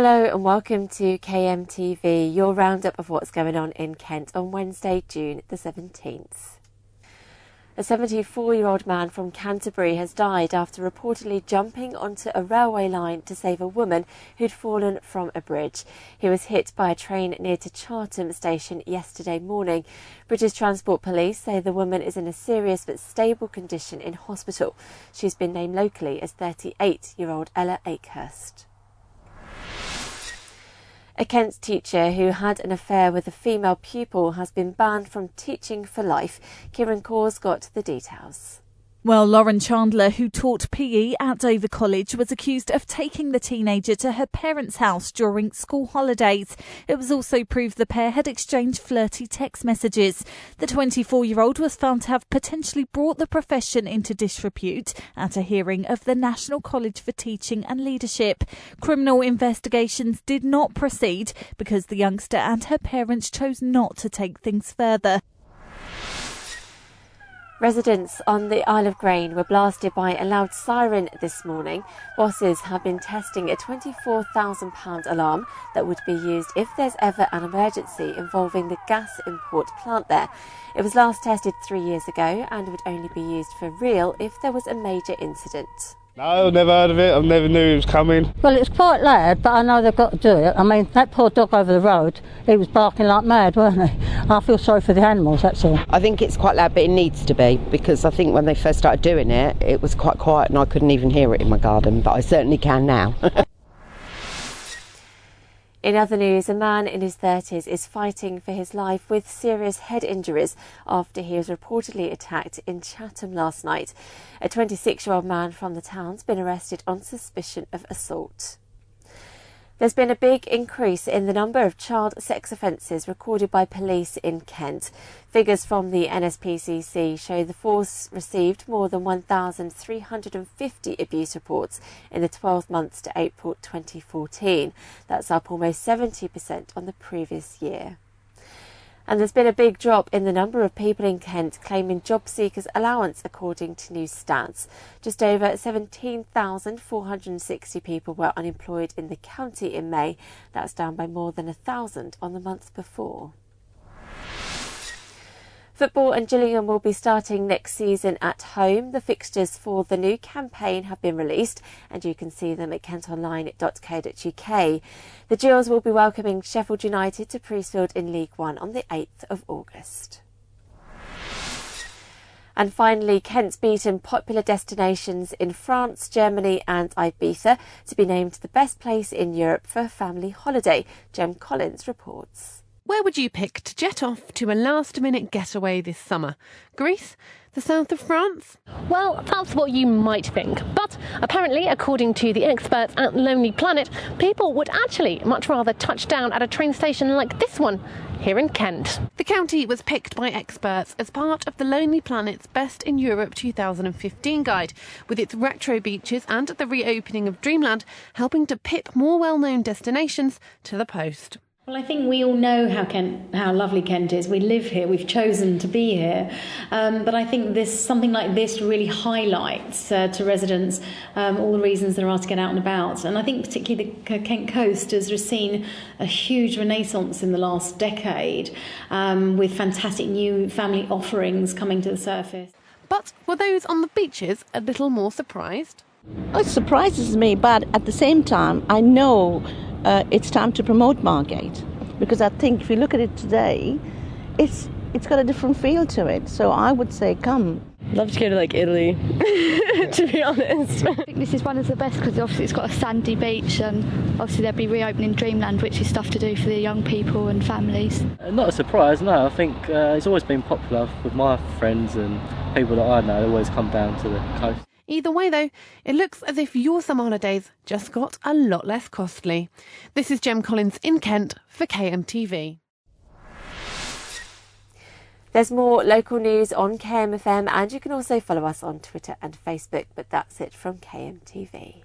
Hello and welcome to KMTV, your roundup of what's going on in Kent on Wednesday, June the 17th. A 74-year-old man from Canterbury has died after reportedly jumping onto a railway line to save a woman who'd fallen from a bridge. He was hit by a train near to Chartham station yesterday morning. British Transport Police say the woman is in a serious but stable condition in hospital. She's been named locally as 38-year-old Ella Akehurst. A Kent teacher who had an affair with a female pupil has been banned from teaching for life. Kieran Caw's got the details. Well, Lauren Chandler, who taught PE at Dover College, was accused of taking the teenager to her parents' house during school holidays. It was also proved the pair had exchanged flirty text messages. The 24-year-old was found to have potentially brought the profession into disrepute at a hearing of the National College for Teaching and Leadership. Criminal investigations did not proceed because the youngster and her parents chose not to take things further. Residents on the Isle of Grain were blasted by a loud siren this morning. Bosses have been testing a £24,000 alarm that would be used if there's ever an emergency involving the gas import plant there. It was last tested 3 years ago and would only be used for real if there was a major incident. No, I've never heard of it. I never knew it was coming. Well, it's quite loud, but I know they've got to do it. I mean, that poor dog over the road, he was barking like mad, weren't he? I feel sorry for the animals, that's all. I think it's quite loud, but it needs to be, because I think when they first started doing it, it was quite quiet and I couldn't even hear it in my garden, but I certainly can now. In other news, a man in his 30s is fighting for his life with serious head injuries after he was reportedly attacked in Chartham last night. A 26-year-old man from the town's been arrested on suspicion of assault. There's been a big increase in the number of child sex offences recorded by police in Kent. Figures from the NSPCC show the force received more than 1,350 abuse reports in the 12 months to April 2014. That's up almost 70% on the previous year. And there's been a big drop in the number of people in Kent claiming job seekers allowance, according to new stats. Just over 17,460 people were unemployed in the county in May. That's down by more than 1,000 on the month before. Football and Gillingham will be starting next season at home. The fixtures for the new campaign have been released and you can see them at KentOnline.co.uk. The Gills will be welcoming Sheffield United to Priestfield in League One on the 8th of August. And finally, Kent's beaten popular destinations in France, Germany and Ibiza to be named the best place in Europe for a family holiday. Jem Collins reports. Where would you pick to jet off to a last-minute getaway this summer? Greece? The south of France? Well, that's what you might think. But apparently, according to the experts at Lonely Planet, people would actually much rather touch down at a train station like this one here in Kent. The county was picked by experts as part of the Lonely Planet's Best in Europe 2015 guide, with its retro beaches and the reopening of Dreamland helping to pip more well-known destinations to the post. Well, I think we all know how lovely Kent is. We live here. We've chosen to be here. But I think something like this really highlights to residents all the reasons there are to get out and about. And I think particularly the Kent coast has seen a huge renaissance in the last decade with fantastic new family offerings coming to the surface. But were those on the beaches a little more surprised? It surprises me, but at the same time, I know it's time to promote Margate, because I think if you look at it today, it's got a different feel to it. So I would say come. I'd love to go to like Italy, to be honest. I think this is one of the best because obviously it's got a sandy beach and obviously they'll be reopening Dreamland, which is stuff to do for the young people and families. Not a surprise, no. I think it's always been popular with my friends and people that I know. They always come down to the coast. Either way, though, it looks as if your summer holidays just got a lot less costly. This is Jem Collins in Kent for KMTV. There's more local news on KMFM and you can also follow us on Twitter and Facebook, but that's it from KMTV.